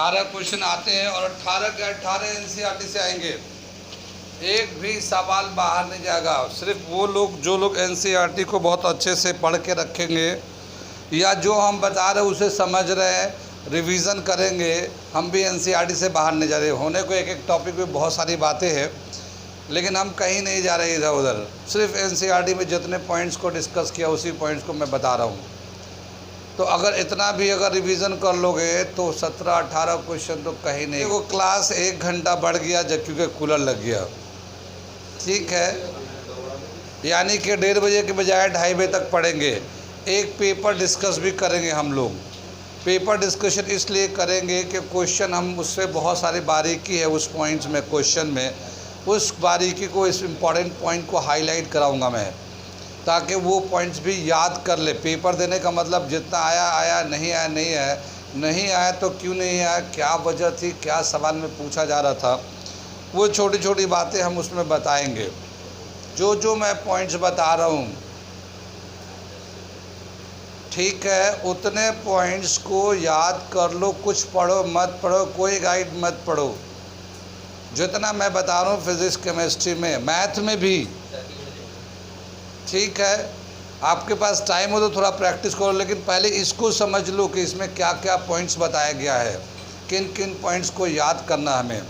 18 question आते हैं और 18 के 18 एनसीईआरटी से आएंगे। एक भी सवाल बाहर नहीं जाएगा। सिर्फ वो लोग जो लोग एनसीईआरटी को बहुत अच्छे से पढ़ के रखेंगे या जो हम बता रहे हैं उसे समझ रहे हैं, रिवीजन करेंगे। हम भी एनसीईआरटी से बाहर नहीं जा रहे। होने को एक एक टॉपिक में बहुत सारी बातें हैं, लेकिन हम कहीं नहीं जा रहे इधर उधर। सिर्फ एनसीईआरटी में जितने पॉइंट्स को डिस्कस किया उसी पॉइंट्स को मैं बता रहा हूँ। तो अगर इतना भी अगर रिवीजन कर लोगे तो 17-18 क्वेश्चन तो कहीं नहीं। वो क्लास 1 घंटा बढ़ गया जब क्योंकि कूलर लग गया, ठीक है। यानी कि 1:30 बजे के बजाय 2:30 बजे तक पढ़ेंगे। एक पेपर डिस्कस भी करेंगे हम लोग। पेपर डिस्कशन इसलिए करेंगे कि क्वेश्चन हम उससे बहुत सारी बारीकी है उस पॉइंट्स में, क्वेश्चन में उस बारीकी को, इस इम्पॉर्टेंट पॉइंट को हाईलाइट कराऊंगा मैं, ताकि वो पॉइंट्स भी याद कर ले। पेपर देने का मतलब जितना आया आया, नहीं आया नहीं आया, नहीं आया तो क्यों नहीं आया, क्या वजह थी, क्या सवाल में पूछा जा रहा था, वो छोटी छोटी बातें हम उसमें बताएंगे। जो मैं पॉइंट्स बता रहा हूँ, ठीक है, उतने पॉइंट्स को याद कर लो। कुछ पढ़ो मत पढ़ो, कोई गाइड मत पढ़ो। जितना मैं बता रहा हूँ फिज़िक्स, केमिस्ट्री में, मैथ में भी, ठीक है। आपके पास टाइम हो तो थोड़ा प्रैक्टिस करो, लेकिन पहले इसको समझ लो कि इसमें क्या क्या पॉइंट्स बताया गया है, किन किन पॉइंट्स को याद करना हमें।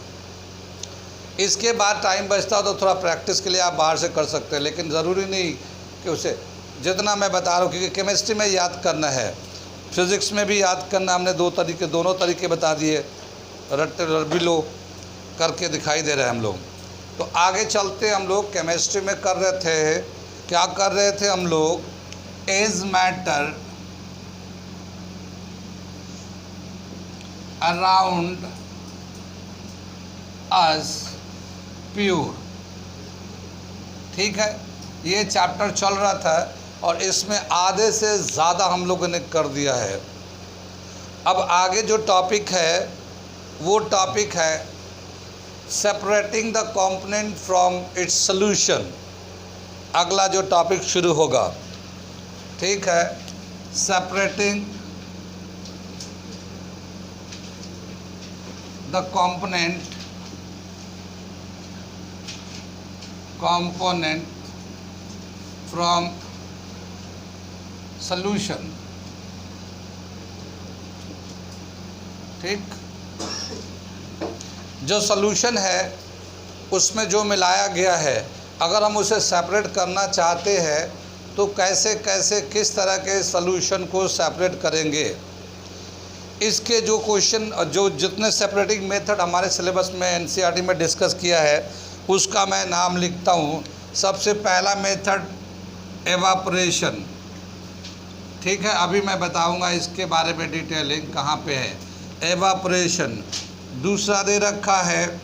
इसके बाद टाइम बचता हो तो थोड़ा प्रैक्टिस के लिए आप बाहर से कर सकते हैं, लेकिन ज़रूरी नहीं कि उसे जितना मैं बता रहा हूँ, क्योंकि केमिस्ट्री में याद करना है, फिज़िक्स में भी याद करना। हमने दोनों तरीके बता दिए, रट्टे भी लो करके दिखाई दे रहे हैं हम लोग। तो आगे चलते हम लोग केमिस्ट्री में कर रहे थे, क्या कर रहे थे हम लोग, is matter around us pure, ठीक है। ये चैप्टर चल रहा था और इसमें आधे से ज़्यादा हम लोगों ने कर दिया है। अब आगे जो टॉपिक है वो टॉपिक है separating the component from its solution. अगला जो टॉपिक शुरू होगा, ठीक है, separating the component from solution, ठीक। जो सॉल्यूशन है उसमें जो मिलाया गया है, अगर हम उसे सेपरेट करना चाहते हैं तो कैसे कैसे किस तरह के सॉल्यूशन को सेपरेट करेंगे। इसके जो क्वेश्चन, जो जितने सेपरेटिंग मेथड हमारे सिलेबस में एनसीईआरटी में डिस्कस किया है उसका मैं नाम लिखता हूँ। सबसे पहला मेथड एवापोरेशन, ठीक है। अभी मैं बताऊँगा इसके बारे में डिटेलिंग कहाँ पे है, एवापोरेशन। दूसरा दे रखा है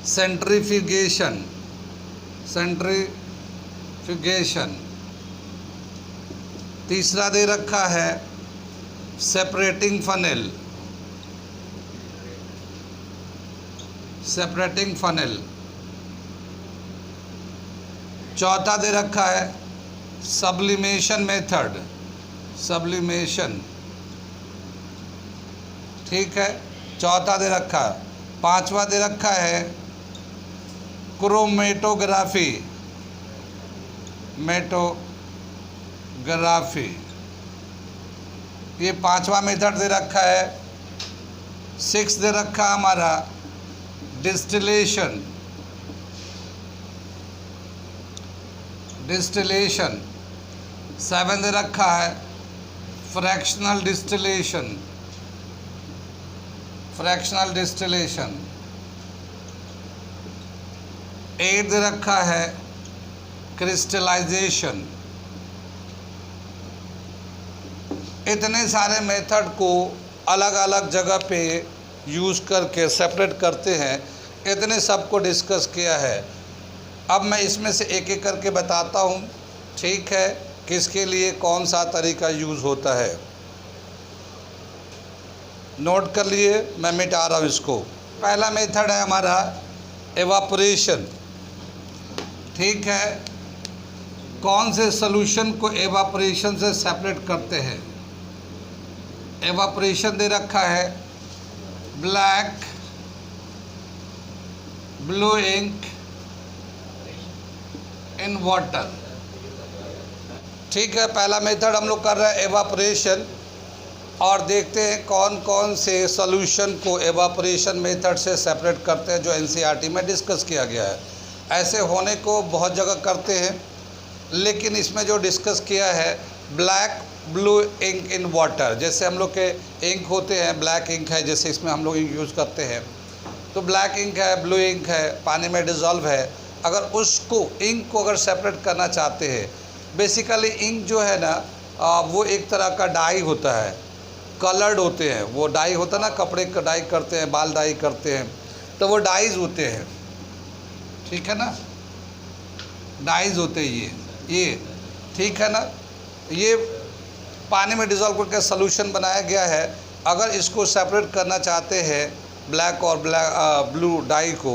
सेंट्रीफ्यूगेशन, तीसरा दे रखा है सेपरेटिंग फनेल, चौथा दे रखा है सब्लिमेशन मेथड, ठीक है, चौथा दे रखा है। पांचवा दे रखा है क्रोमेटोग्राफी, ये पांचवा मेथड दे रखा है। 6 दे रखा हमारा डिस्टिलेशन, 7 दे रखा है फ्रैक्शनल डिस्टिलेशन, 8 दे रखा है क्रिस्टलाइजेशन। इतने सारे मेथड को अलग अलग जगह पे यूज़ करके सेपरेट करते हैं। इतने सब को डिस्कस किया है। अब मैं इसमें से एक एक करके बताता हूँ, ठीक है, किसके लिए कौन सा तरीका यूज़ होता है। नोट कर लिए, मैं मिटा रहा हूँ इसको। पहला मेथड है हमारा एवापोरेशन, ठीक है। कौन से सॉल्यूशन को एवापोरेशन से सेपरेट करते हैं। एवापोरेशन दे रखा है black blue ink in water. ठीक है, पहला मेथड हम लोग कर रहे हैं एवापोरेशन, और देखते हैं कौन कौन से सॉल्यूशन को एवापोरेशन मेथड से सेपरेट करते हैं जो एनसीईआरटी में डिस्कस किया गया है। ऐसे होने को बहुत जगह करते हैं, लेकिन इसमें जो डिस्कस किया है black blue ink in water, जैसे हम लोग के इंक होते हैं, ब्लैक इंक है, जैसे इसमें हम लोग इंक यूज़ करते हैं, तो ब्लैक इंक है, ब्लू इंक है, पानी में डिज़ोल्व है। अगर उसको इंक को अगर सेपरेट करना चाहते हैं, बेसिकली इंक जो है ना वो एक तरह का डाई होता है, कलर्ड होते हैं, वो डाई होता है ना, कपड़े का डाई करते हैं, बाल डाई करते हैं, तो वो डाइज होते हैं। ठीक है ना, डाइज होते हैं ये ठीक है ना। ये पानी में डिज़ोल्व करके सॉल्यूशन बनाया गया है। अगर इसको सेपरेट करना चाहते हैं ब्लैक और ब्लू डाई को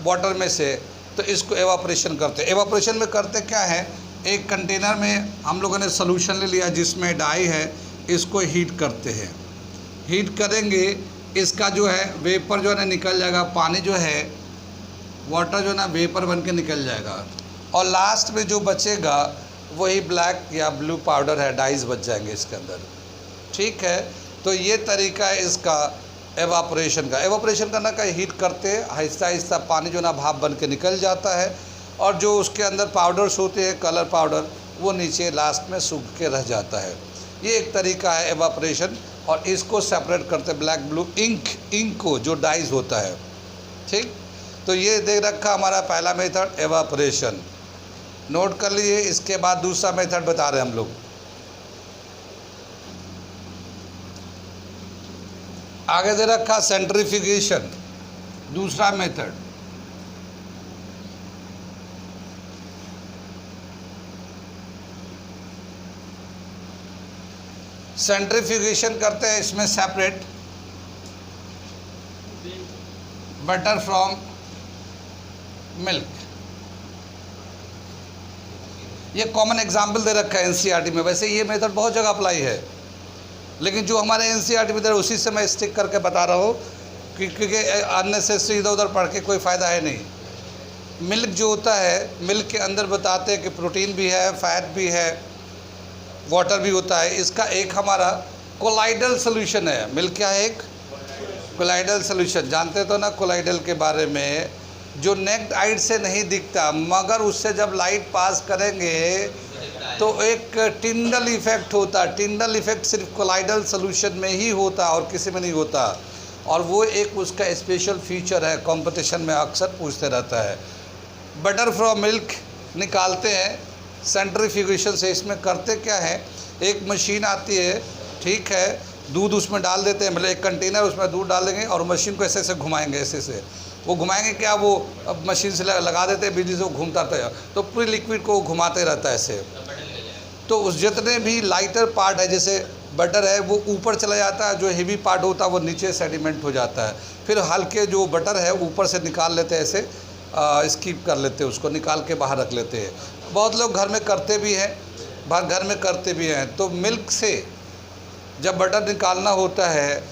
वाटर में से, तो इसको एवापोरेशन करते हैं। एवापोरेशन में करते क्या है, एक कंटेनर में हम लोगों ने सॉल्यूशन ले लिया जिसमें डाई है, इसको हीट करते हैं। हीट करेंगे, इसका जो है वेपर जो है ना निकल जाएगा, पानी जो है वाटर जो है ना वेपर बन के निकल जाएगा, और लास्ट में जो बचेगा वही ब्लैक या ब्लू पाउडर है, डाइज बच जाएंगे इसके अंदर। ठीक है, तो ये तरीका है इसका एवापोरेशन का। एवापोरेशन करना का हीट करते आहिस्ता आहिस्ता पानी जो ना भाप बन के निकल जाता है, और जो उसके अंदर पाउडर्स होते हैं कलर पाउडर, वो नीचे लास्ट में सूख के रह जाता है। ये एक तरीका है एवापोरेशन, और इसको सेपरेट करते ब्लैक ब्लू इंक को जो डाइज होता है। ठीक, तो ये देख रखा हमारा पहला मेथड एवापोरेशन, नोट कर लिए। इसके बाद दूसरा मेथड बता रहे हैं हम लोग। आगे दे रखा सेंट्रीफ्यूगेशन, दूसरा मेथड। सेंट्रीफ्यूगेशन करते हैं इसमें सेपरेट बटर फ्रॉम मिल्क। ये कॉमन एग्जाम्पल दे रखा है एनसीईआरटी में। वैसे ये मेथड बहुत जगह अप्लाई है, लेकिन जो हमारे एनसीईआरटी में उसी से मैं स्टिक करके बता रहा हूँ, क्योंकि अननेसेसरी इधर उधर पढ़ के कोई फ़ायदा है नहीं। मिल्क जो होता है, मिल्क के अंदर बताते हैं कि प्रोटीन भी है, फैट भी है, वाटर भी होता है। इसका एक हमारा कोलाइडल सोल्यूशन है। मिल्क क्या है, एक कोलाइडल सोल्यूशन। जानते तो ना कोलाइडल के बारे में, जो नेक्ड आइट से नहीं दिखता, मगर उससे जब लाइट पास करेंगे तो एक टिंडल इफेक्ट होता है। टिंडल इफेक्ट सिर्फ कोलाइडल सोल्यूशन में ही होता है और किसी में नहीं होता, और वो एक उसका स्पेशल फीचर है, कंपटीशन में अक्सर पूछते रहता है। बटर फ्रॉम मिल्क निकालते हैं सेंट्रीफ्यूगेशन से। इसमें करते क्या है, एक मशीन आती है, ठीक है, दूध उसमें डाल देते हैं, मतलब एक कंटेनर उसमें दूध डाल देंगे और मशीन को ऐसे ऐसे घुमाएंगे, ऐसे से वो घुमाएंगे क्या, वो अब मशीन से लगा देते हैं बिजली से, वो घूमता रहता है, तो पूरी लिक्विड को घुमाते रहता है ऐसे। तो उस जितने भी लाइटर पार्ट है, जैसे बटर है, वो ऊपर चला जाता है, जो हेवी पार्ट होता है वो नीचे सेडिमेंट हो जाता है। फिर हल्के जो बटर है ऊपर से निकाल लेते हैं, ऐसे स्कीप कर लेते हैं, उसको निकाल के बाहर रख लेते हैं। बहुत लोग घर में करते भी हैं, घर में करते भी हैं। तो मिल्क से जब बटर निकालना होता है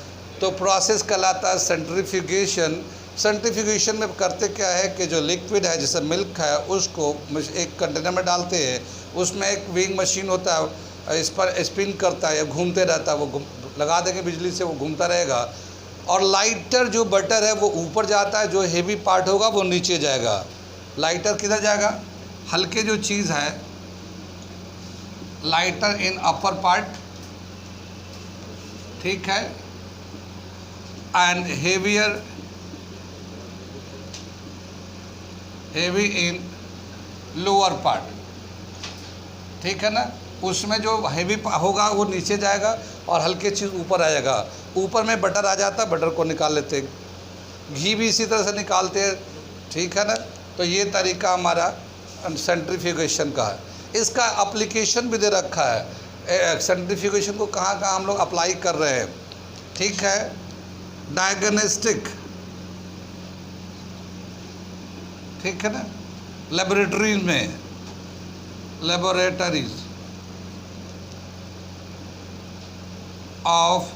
तो प्रोसेस कहलाता है सेंट्रीफ्यूगेशन। सेंट्रीफ्यूगेशन में करते क्या है कि जो लिक्विड है, जैसे मिल्क है, उसको एक कंटेनर में डालते हैं, उसमें एक विंग मशीन होता है, इस पर स्पिन करता है या घूमते रहता है, वो लगा देंगे बिजली से, वो घूमता रहेगा, और लाइटर जो बटर है वो ऊपर जाता है, जो हेवी पार्ट होगा वो नीचे जाएगा। लाइटर किधर जाएगा, हल्के जो चीज़ है, लाइटर इन अपर पार्ट, ठीक है, and heavy in lower part, ठीक है ना। उसमें जो हेवी होगा वो नीचे जाएगा और हल्के चीज़ ऊपर आ जाएगा। ऊपर में बटर आ जाता है, बटर को निकाल लेते हैं। घी भी इसी तरह से निकालते हैं, ठीक है ना। तो ये तरीका हमारा सेंट्रीफ्यूगेशन का है। इसका एप्लीकेशन भी दे रखा है, सेंट्रीफ्यूगेशन को कहाँ कहाँ हम लोग अप्लाई कर रहे हैं, ठीक है। डायग्नोस्टिक, ठीक है ना, लेबोरेटरीज में, laboratories of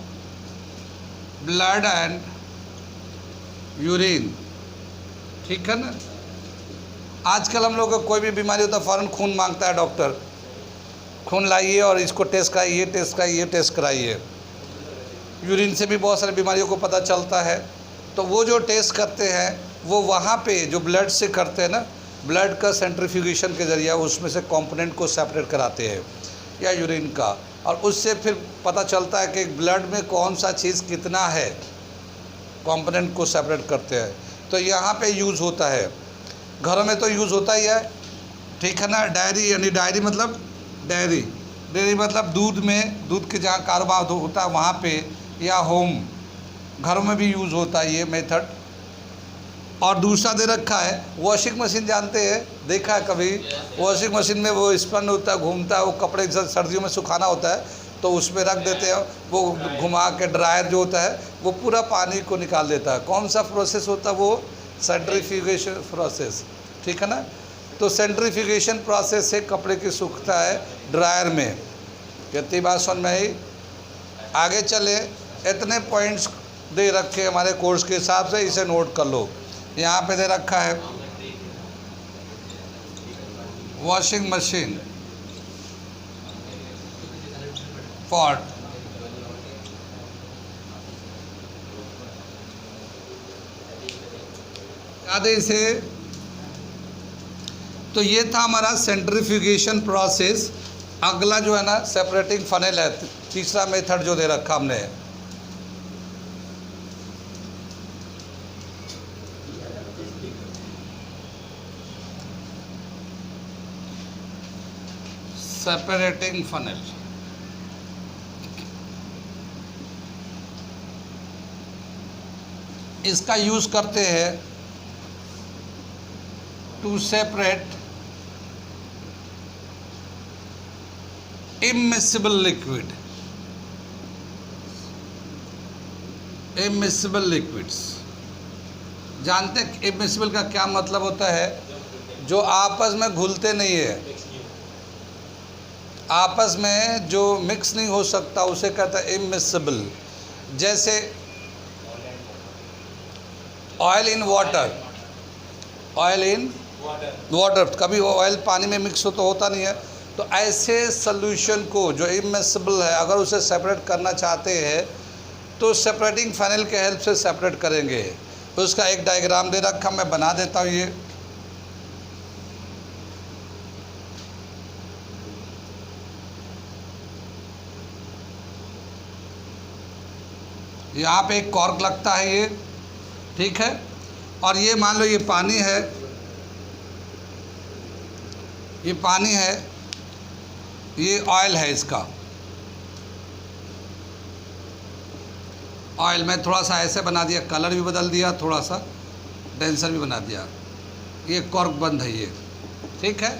blood and urine, ठीक है ना। आजकल हम लोग को कोई भी बीमारी होता है फ़ौरन खून मांगता है डॉक्टर, खून लाइए और इसको टेस्ट कराइए, टेस्ट कराइए, टेस्ट कराइए। यूरिन से भी बहुत सारी बीमारियों को पता चलता है। तो वो जो टेस्ट करते हैं वो वहाँ पे जो ब्लड से करते हैं ना, ब्लड का सेंट्रीफ्यूगेशन के ज़रिए उसमें से कंपोनेंट को सेपरेट कराते हैं या यूरिन का, और उससे फिर पता चलता है कि ब्लड में कौन सा चीज़ कितना है, कंपोनेंट को सेपरेट करते हैं। तो यहाँ पे यूज़ होता है, घरों में तो यूज़ होता ही है, ठीक है ना। डायरी, यानी डायरी मतलब डेयरी, डेयरी मतलब दूध में, दूध के जहाँ कारोबार होता है वहाँ पे, या होम, घरों में भी यूज़ होता है ये मेथड। और दूसरा दे रखा है वॉशिंग मशीन, जानते हैं, देखा है कभी? वॉशिंग मशीन में वो स्पन होता है, घूमता है, वो कपड़े सर्दियों में सुखाना होता है तो उसमें रख देते हैं, वो घुमा के ड्रायर जो होता है वो पूरा पानी को निकाल देता है। कौन सा प्रोसेस होता है वो? सेंट्रीफ्यूगेशन प्रोसेस, ठीक है ना। तो सेंट्रीफ्यूगेशन प्रोसेस से कपड़े की सूखता है ड्रायर में। कितनी बात सुन में ही। आगे चले, इतने पॉइंट्स दे रखे हमारे कोर्स के हिसाब से, इसे नोट कर लो। यहाँ पे दे रखा है वॉशिंग मशीन पॉट, याद है इसे? तो ये था हमारा सेंट्रीफ्यूगेशन प्रोसेस। अगला जो है ना सेपरेटिंग फनेल है, तीसरा मेथड जो दे रखा हमने। सेपरेटिंग फनेल, इसका यूज करते हैं to separate immiscible liquid, immiscible liquids. जानते हैं इमिसिबल का क्या मतलब होता है? जो आपस में घुलते नहीं है, आपस में जो मिक्स नहीं हो सकता उसे कहता है इमिसिबल। जैसे oil in water, oil in water, कभी ऑयल पानी में मिक्स हो तो होता नहीं है। तो ऐसे सॉल्यूशन को जो इमिसिबल है, अगर उसे सेपरेट करना चाहते हैं तो सेपरेटिंग फनेल के हेल्प से सेपरेट करेंगे। तो उसका एक डायग्राम दे रखा, मैं बना देता हूँ। ये यहाँ पे एक कॉर्क लगता है ये, ठीक है। और ये मान लो ये पानी है, ये पानी है, ये ऑयल है, इसका ऑयल में थोड़ा सा ऐसे बना दिया, कलर भी बदल दिया, थोड़ा सा डेंसर भी बना दिया। ये कॉर्क बंद है ये, ठीक है।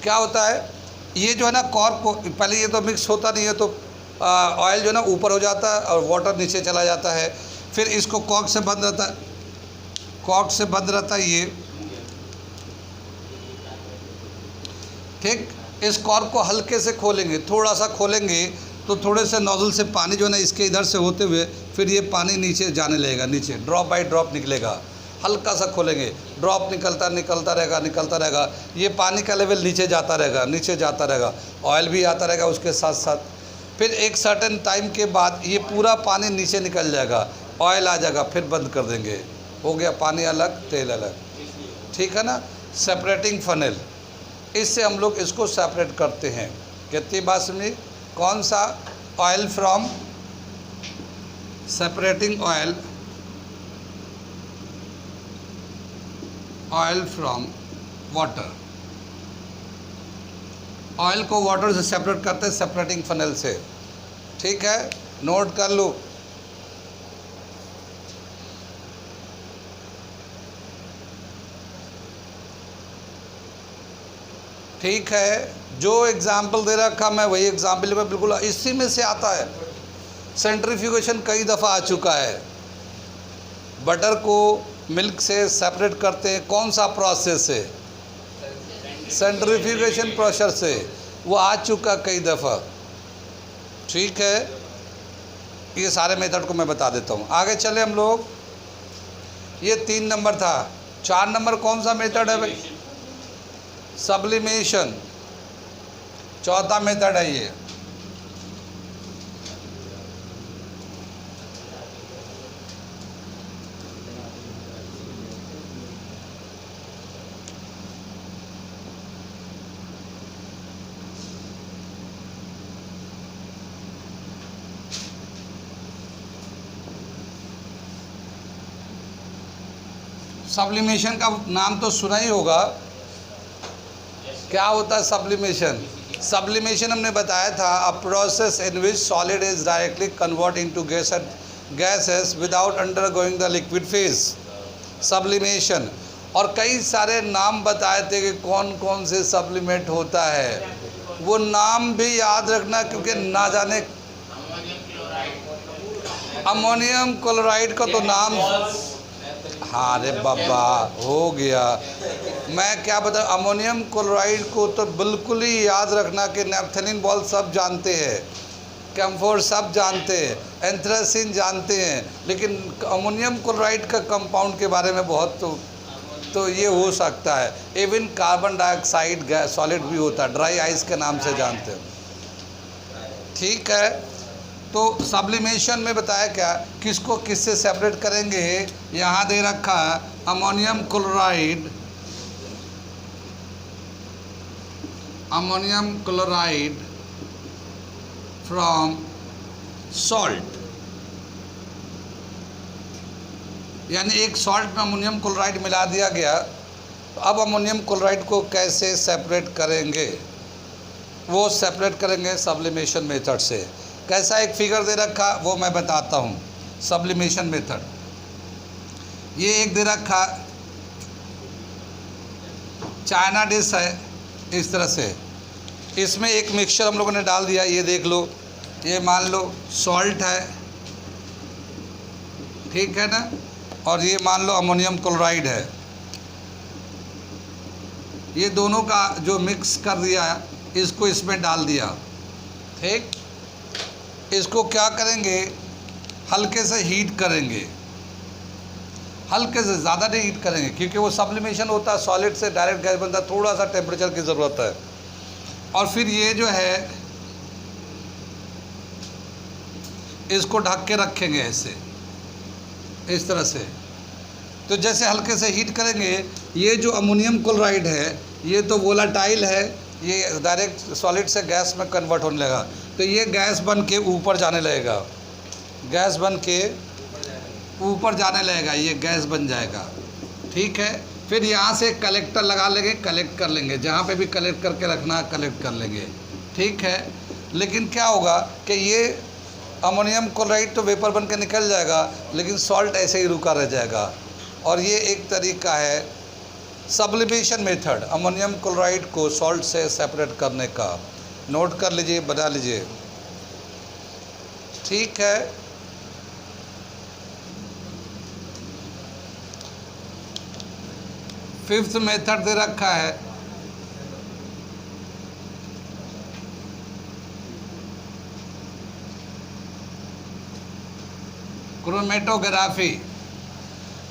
क्या होता है ये जो है ना कॉर्क को, पहले ये तो मिक्स होता नहीं है तो ऑयल जो है ना ऊपर हो जाता है और वाटर नीचे चला जाता है। फिर इसको कॉर्क से बंद रहता है, कॉर्क से बंद रहता है ये, ठीक। इस कॉर्क को हल्के से खोलेंगे, थोड़ा सा खोलेंगे तो थोड़े से नोजल से पानी जो है ना इसके इधर से होते हुए फिर ये पानी नीचे जाने लगेगा, नीचे ड्रॉप बाय ड्रॉप निकलेगा। हल्का सा खोलेंगे, ड्रॉप निकलता निकलता रहेगा, निकलता रहेगा। ये पानी का लेवल नीचे जाता रहेगा, नीचे जाता रहेगा, ऑयल भी आता रहेगा उसके साथ साथ। फिर एक सर्टेन टाइम के बाद ये पूरा पानी नीचे निकल जाएगा, ऑयल आ जाएगा, फिर बंद कर देंगे। हो गया पानी अलग, तेल अलग, ठीक है ना। सेपरेटिंग फनेल, इससे हम लोग इसको सेपरेट करते हैं। कितनी बात समझी? कौन सा? Oil from, separating oil, oil from water. Oil को वाटर से सेपरेट करते हैं सेपरेटिंग फनेल से, ठीक है। नोट कर लो। ठीक है, जो एग्जाम्पल दे रखा मैं वही एग्जाम्पल में बिल्कुल इसी में से आता है। सेंट्रीफ्यूगेशन कई दफ़ा आ चुका है। बटर को मिल्क से सेपरेट करते हैं, कौन सा प्रोसेस से? सेंट्रीफ्यूगेशन प्रोसेस से, वो आ चुका कई दफ़ा, ठीक है। ये सारे मेथड को मैं बता देता हूँ। आगे चले हम लोग। ये 3 नंबर था। 4 नंबर कौन सा मेथड है भाई? सब्लिमेशन, चौथा मेथड है ये। सब्लिमेशन का नाम तो सुना ही होगा। क्या होता है सब्लिमेशन? सब्लिमेशन हमने बताया था, a process in which solid is directly convert into gases without undergoing the liquid phase, sublimation. और कई सारे नाम बताए थे कि कौन कौन से सब्लिमेट होता है, वो नाम भी याद रखना, क्योंकि ना जाने अमोनियम क्लोराइड का तो नाम, हाँ रे बाबा हो गया। मैं क्या बता, अमोनियम क्लोराइड को तो बिल्कुल ही याद रखना कि नैप्थेलिन बॉल सब जानते हैं, कैम्फोर सब जानते हैं, एंथ्रासिन जानते हैं, लेकिन अमोनियम क्लोराइड का कंपाउंड के बारे में बहुत तो ये हो सकता है। Even carbon dioxide gas solid भी होता है, ड्राई आइस के नाम से जानते हैं। ठीक है, तो सब्लिमेशन में बताया क्या, किसको किससे सेपरेट करेंगे। यहाँ दे रखा है अमोनियम क्लोराइड फ्रॉम सॉल्ट, यानी एक सॉल्ट में अमोनियम क्लोराइड मिला दिया गया। तो अब अमोनियम क्लोराइड को कैसे सेपरेट करेंगे, वो सेपरेट करेंगे सब्लिमेशन मेथड से। कैसा, एक फिगर दे रखा वो मैं बताता हूँ। सब्लिमेशन मेथड ये एक दे रखा चाइना डिश है, इस तरह से इसमें एक मिक्सचर हम लोगों ने डाल दिया। ये देख लो, ये मान लो सॉल्ट है, ठीक है ना, और ये मान लो अमोनियम क्लोराइड है। ये दोनों का जो मिक्स कर दिया, इसको इसमें डाल दिया। ठीक, इसको क्या करेंगे, हल्के से हीट करेंगे, हल्के से, ज़्यादा नहीं हीट करेंगे, क्योंकि वो सब्लिमेशन होता है, सॉलिड से डायरेक्ट गैस बनता है, थोड़ा सा टेम्परेचर की ज़रूरत है। और फिर ये जो है इसको ढक के रखेंगे ऐसे, इस तरह से। तो जैसे हल्के से हीट करेंगे, ये जो अमोनियम क्लोराइड है ये तो वोलाटाइल है, ये डायरेक्ट सॉलिड से गैस में कन्वर्ट होने लगेगा। तो ये गैस बन के ऊपर जाने लगेगा, गैस बन के ऊपर जाने लगेगा, ये गैस बन जाएगा। ठीक है, फिर यहाँ से कलेक्टर लगा लेंगे, कलेक्ट कर लेंगे, जहाँ पे भी कलेक्ट करके रखना कलेक्ट कर लेंगे। ठीक है, लेकिन क्या होगा कि ये अमोनियम क्लोराइड तो वेपर बन के निकल जाएगा, लेकिन सॉल्ट ऐसे ही रुका रह जाएगा। और ये एक तरीका है सब्लिमेशन मेथड, अमोनियम क्लोराइड को सॉल्ट से सेपरेट करने का। नोट कर लीजिए, बना लीजिए। ठीक है, फिफ्थ मेथड दे रखा है क्रोमेटोग्राफी।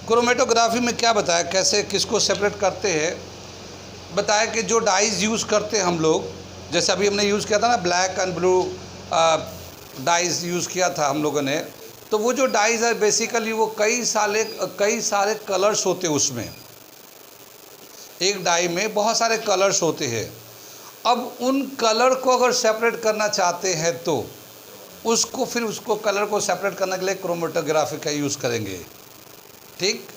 क्रोमेटोग्राफी में क्या बताया, कैसे किसको सेपरेट करते हैं। बताया कि जो डाइज यूज़ करते हैं हम लोग, जैसे अभी हमने यूज़ किया था ना, black and blue dyes use किया था हम लोगों ने। तो वो जो डाइज है बेसिकली वो कई सारे कलर्स होते हैं उसमें, एक डाई में बहुत सारे कलर्स होते हैं। अब उन कलर को अगर सेपरेट करना चाहते हैं तो उसको कलर को सेपरेट करने के लिए क्रोमेटोग्राफी का यूज़ करेंगे। ठीक,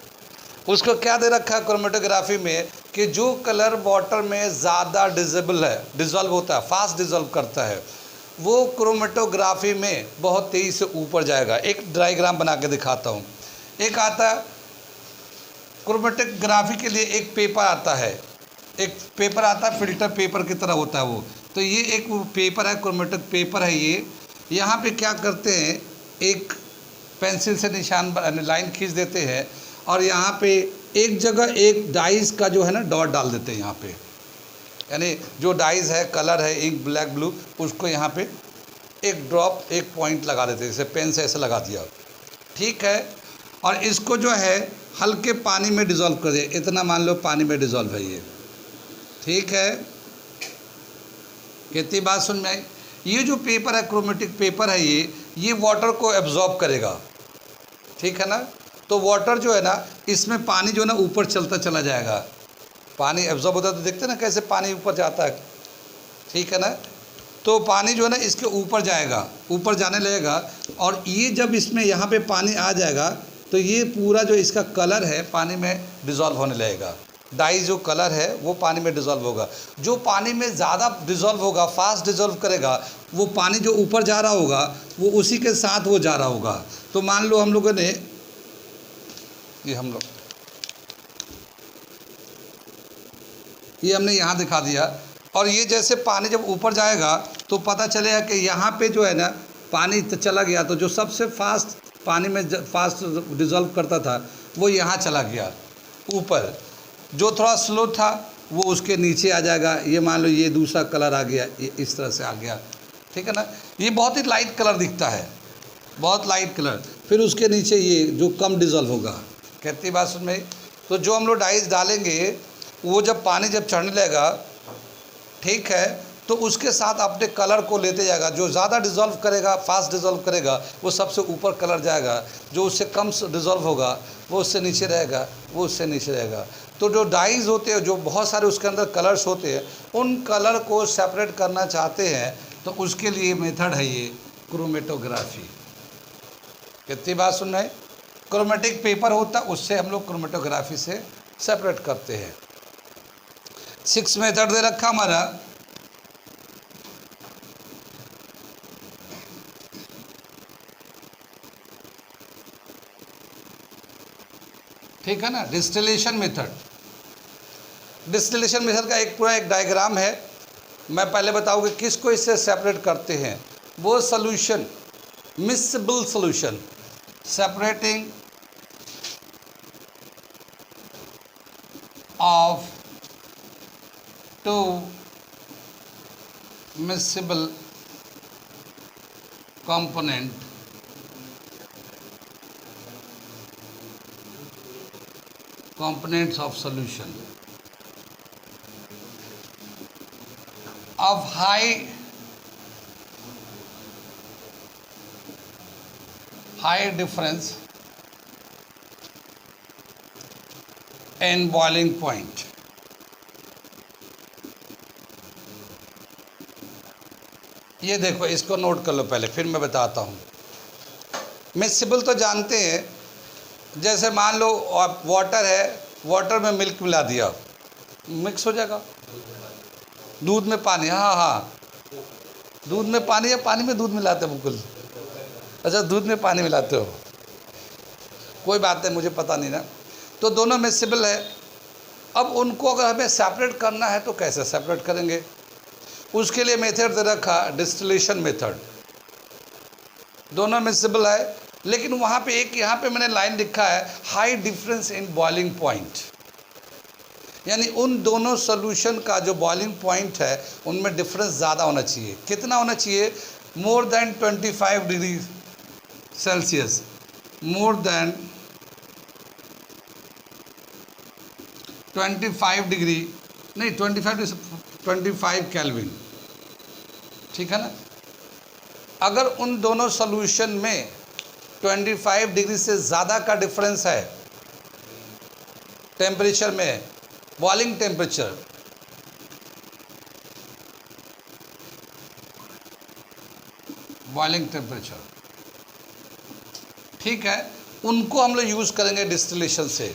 उसको क्या दे रखा है क्रोमेटोग्राफी में कि जो कलर वाटर में ज़्यादा डिज़ोल्व होता है, फास्ट डिज़ोल्व करता है, वो क्रोमेटोग्राफी में बहुत तेज़ी से ऊपर जाएगा। एक डायग्राम बना के दिखाता हूँ। एक आता है क्रोमेटोग्राफी के लिए, एक पेपर आता है, फ़िल्टर पेपर की तरह होता है वो। तो ये एक पेपर है, क्रोमेटिक पेपर है ये। यहाँ पे क्या करते हैं, एक पेंसिल से निशान लाइन खींच देते हैं और यहाँ पे एक जगह एक डाइस का जो है ना डॉट डाल देते हैं यहाँ पे, यानी जो डाइस है, कलर है इंक ब्लैक ब्लू, उसको यहाँ पे एक ड्रॉप, एक पॉइंट लगा देते हैं, जैसे पेन से ऐसे लगा दिया। ठीक है, और इसको जो है हल्के पानी में डिज़ोल्व कर दिया, इतना मान लो पानी में डिज़ोल्व है ये, ठीक है। कितनी बात सुन में आई। ये जो पेपर है, क्रोमेटिक पेपर है, ये वाटर को एब्जॉर्ब करेगा, ठीक है ना। तो वाटर जो है ना, इसमें पानी जो है ना ऊपर चलता चला जाएगा, पानी एब्जॉर्ब होता है तो देखते हैं ना कैसे पानी ऊपर जाता है, ठीक है ना। तो पानी जो है ना इसके ऊपर जाएगा, ऊपर जाने लगेगा, और ये जब इसमें यहाँ पे पानी आ जाएगा तो ये पूरा जो इसका कलर है पानी में डिज़ोल्व होने लगेगा। डाई जो कलर है वो पानी में डिज़ोल्व होगा। जो पानी में ज़्यादा डिज़ोल्व होगा, फास्ट डिज़ोल्व करेगा, वो पानी जो ऊपर जा रहा होगा वो उसी के साथ वो जा रहा होगा। तो मान लो हम लोगों ने ये हमने यहाँ दिखा दिया, और ये जैसे पानी जब ऊपर जाएगा तो पता चलेगा कि यहाँ पे जो है ना पानी तो चला गया, तो जो सबसे फास्ट पानी में फास्ट डिज़ोल्व करता था वो यहाँ चला गया ऊपर, जो थोड़ा स्लो था वो उसके नीचे आ जाएगा। ये मान लो ये दूसरा कलर आ गया, ये इस तरह से आ गया, ठीक है ना। ये बहुत ही लाइट कलर दिखता है, बहुत लाइट कलर। फिर उसके नीचे ये जो कम डिज़ोल्व होगा, कहती बात सुन में। तो जो हम लोग डाइस डालेंगे वो जब पानी जब चढ़ने लगेगा, ठीक है, तो उसके साथ अपने कलर को लेते जाएगा। जो ज़्यादा डिज़ोल्व करेगा, फास्ट डिज़ोल्व करेगा, वो सबसे ऊपर कलर जाएगा। जो उससे कम डिज़ोल्व होगा वो उससे नीचे रहेगा, वो उससे नीचे रहेगा। तो जो डाइज होते हैं, जो बहुत सारे उसके अंदर कलर्स होते हैं, उन कलर को सेपरेट करना चाहते हैं तो उसके लिए मेथड है ये क्रोमेटोग्राफी। कितनी बात सुन रहे हैं। क्रोमेटिक पेपर होता है, उससे हम लोग क्रोमेटोग्राफी से सेपरेट करते हैं। 6 मेथड दे रखा हमारा। ठीक है ना। डिस्टिलेशन मेथड, डिस्टिलेशन मेथड का एक पूरा एक डायग्राम है। मैं पहले बताऊँ कि किसको इससे सेपरेट करते हैं। वो solution, miscible solution, separating of two miscible components of solution of high difference in boiling point। ये देखो, इसको नोट कर लो पहले, फिर मैं बताता हूँ। मिक्सिबल तो जानते हैं, जैसे मान लो वाटर है, वाटर में मिल्क मिला दिया, मिक्स हो जाएगा। दूध में पानी, हाँ हाँ, दूध में पानी या पानी में दूध मिलाते हो बिल्कुल। अच्छा, दूध में पानी मिलाते हो, कोई बात नहीं, मुझे पता नहीं ना। तो दोनों मिक्सिबल है। अब उनको अगर हमें सेपरेट करना है तो कैसे सेपरेट करेंगे, उसके लिए मेथड दे रखा डिस्टिलेशन मेथड। दोनों मिक्सिबल है, लेकिन वहाँ पे एक यहाँ पे मैंने लाइन लिखा है high difference in boiling point, यानी उन दोनों सॉल्यूशन का जो बॉइलिंग पॉइंट है उनमें डिफरेंस ज़्यादा होना चाहिए। कितना होना चाहिए? More than 25 degree Celsius, more than 25 degree नहीं, 25 केल्विन, ठीक है ना। अगर उन दोनों सॉल्यूशन में 25 डिग्री से ज़्यादा का डिफरेंस है टेम्परेचर में, बॉइलिंग टेम्परेचर, ठीक है, उनको हम लोग यूज़ करेंगे डिस्टिलेशन से।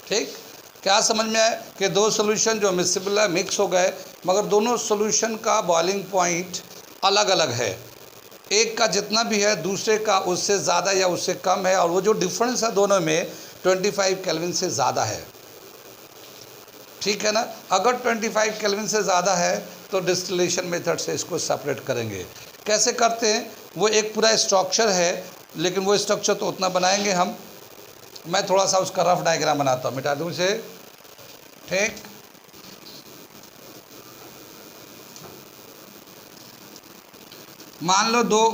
ठीक, क्या समझ में आया कि दो सॉल्यूशन जो मिक्सिबल है, मिक्स हो गए, मगर दोनों सॉल्यूशन का बॉइलिंग पॉइंट अलग अलग है। एक का जितना भी है दूसरे का उससे ज़्यादा या उससे कम है, और वो जो डिफरेंस है दोनों में 25 केल्विन से ज़्यादा है। ठीक है ना। अगर 25 केल्विन से ज़्यादा है तो डिस्टिलेशन मेथड से इसको सेपरेट करेंगे। कैसे करते हैं, वो एक पूरा स्ट्रक्चर है, लेकिन वो स्ट्रक्चर तो उतना बनाएंगे हम। मैं थोड़ा सा उसका रफ डायग्राम बनाता हूँ, मिटा दूँ इसे। ठीक, मान लो दो,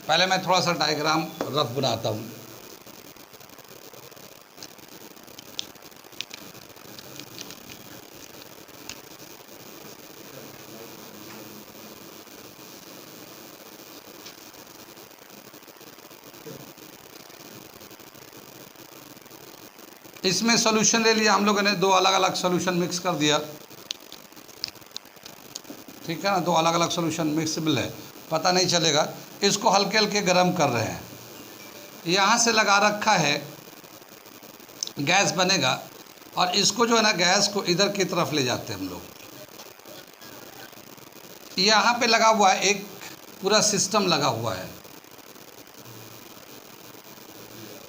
पहले मैं थोड़ा सा डायग्राम रफ बनाता हूँ। इसमें सॉल्यूशन ले लिया हम लोगों ने, दो अलग अलग सॉल्यूशन मिक्स कर दिया, ठीक है ना, दो अलग अलग सॉल्यूशन मिक्सिबल है, पता नहीं चलेगा। इसको हल्के हल्के गर्म कर रहे हैं, यहाँ से लगा रखा है, गैस बनेगा और इसको जो है ना गैस को इधर की तरफ ले जाते हैं हम लोग। यहाँ पे लगा हुआ है एक पूरा सिस्टम लगा हुआ है,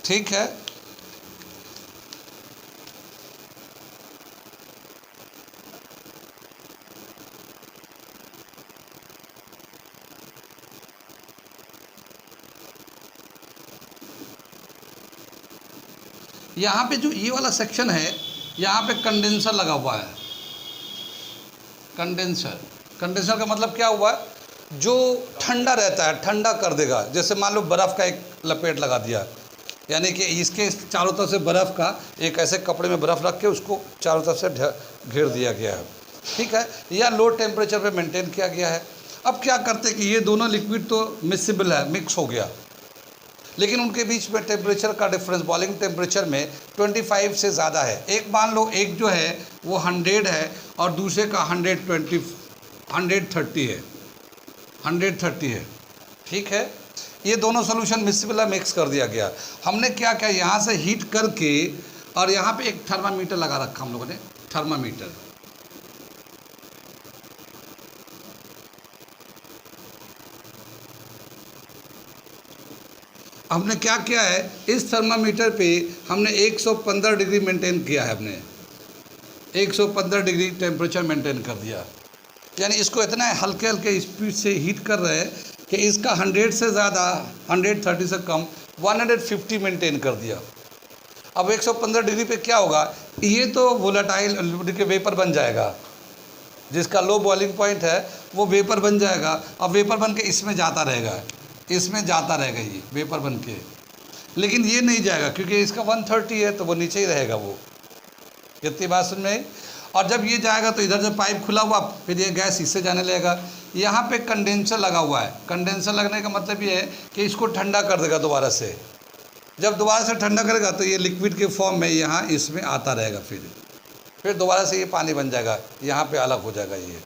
ठीक है। यहाँ पे जो ये वाला सेक्शन है, यहाँ पे कंडेंसर लगा हुआ है। कंडेंसर का मतलब क्या हुआ, जो ठंडा रहता है ठंडा कर देगा। जैसे मान लो बर्फ़ का एक लपेट लगा दिया, यानी कि इसके चारों तरफ से बर्फ़ का एक ऐसे कपड़े में बर्फ़ रख के उसको चारों तरफ से घेर दिया गया है, ठीक है, या लो टेम्परेचर पे मेंटेन किया गया है। अब क्या करते हैं कि ये दोनों लिक्विड तो मिक्सिबल है, मिक्स हो गया, लेकिन उनके बीच में टेम्परेचर का डिफरेंस बॉइलिंग टेम्परेचर में 25 से ज़्यादा है। एक मान लो एक जो है वो 100 है और दूसरे का 130 है, 130 है, ठीक है। ये दोनों सोल्यूशन मिक्सिबल मिक्स कर दिया गया। हमने क्या किया, यहाँ से हीट करके और यहाँ पे एक थर्मामीटर लगा रखा हम लोगों ने, थर्मामीटर। हमने क्या किया है, इस थर्मामीटर पे हमने 115 डिग्री मेंटेन किया है, हमने 115 डिग्री टेम्परेचर मेंटेन कर दिया। यानी इसको इतना हल्के हल्के स्पीड से हीट कर रहे हैं कि इसका 100 से ज़्यादा, 130 से कम 150 मेंटेन कर दिया। अब 115 डिग्री पे क्या होगा, ये तो वोलेटाइल वेपर बन जाएगा, जिसका लो बॉइलिंग पॉइंट है वो वेपर बन जाएगा और वेपर बन के इसमें जाता रहेगा, इसमें जाता रहेगा ये वेपर बन के। लेकिन ये नहीं जाएगा क्योंकि इसका 130 है तो वो नीचे ही रहेगा वो, कितनी बात सुन में। और जब ये जाएगा तो इधर से पाइप खुला हुआ, फिर ये गैस इससे जाने लगेगा। यहाँ पे कंडेंसर लगा हुआ है, कंडेंसर लगने का मतलब ये है कि इसको ठंडा कर देगा दोबारा से। जब दोबारा से ठंडा करेगा तो ये लिक्विड के फॉर्म में यहाँ इसमें आता रहेगा, फिर दोबारा से ये पानी बन जाएगा, यहाँ पे अलग हो जाएगा ये,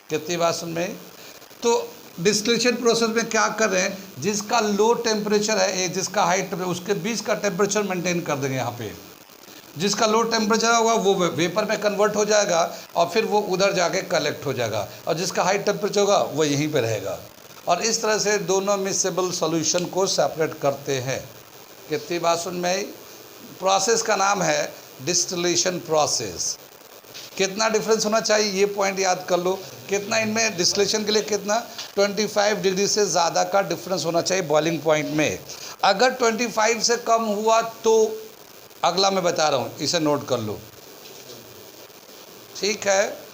कितनी बात सुन में। तो डिस्टिलेशन प्रोसेस में क्या कर रहे हैं, जिसका लो टेम्परेचर है, जिसका हाई टेम्परेचर, उसके बीच का टेम्परेचर मेंटेन कर देंगे। यहाँ पे जिसका लो टेम्परेचर होगा वो वेपर में कन्वर्ट हो जाएगा और फिर वो उधर जाके कलेक्ट हो जाएगा, और जिसका हाई टेम्परेचर होगा वो यहीं पे रहेगा। और इस तरह से दोनों मिक्सेबल सॉल्यूशन को सेपरेट करते हैं, कितनी बात सुन में। प्रोसेस का नाम है डिस्टिलेशन प्रोसेस। कितना डिफरेंस होना चाहिए ये पॉइंट याद कर लो, कितना इनमें डिस्टिलेशन के लिए कितना 25 डिग्री से ज़्यादा का डिफरेंस होना चाहिए बॉइलिंग पॉइंट में। अगर 25 से कम हुआ तो अगला मैं बता रहा हूँ, इसे नोट कर लो, ठीक है।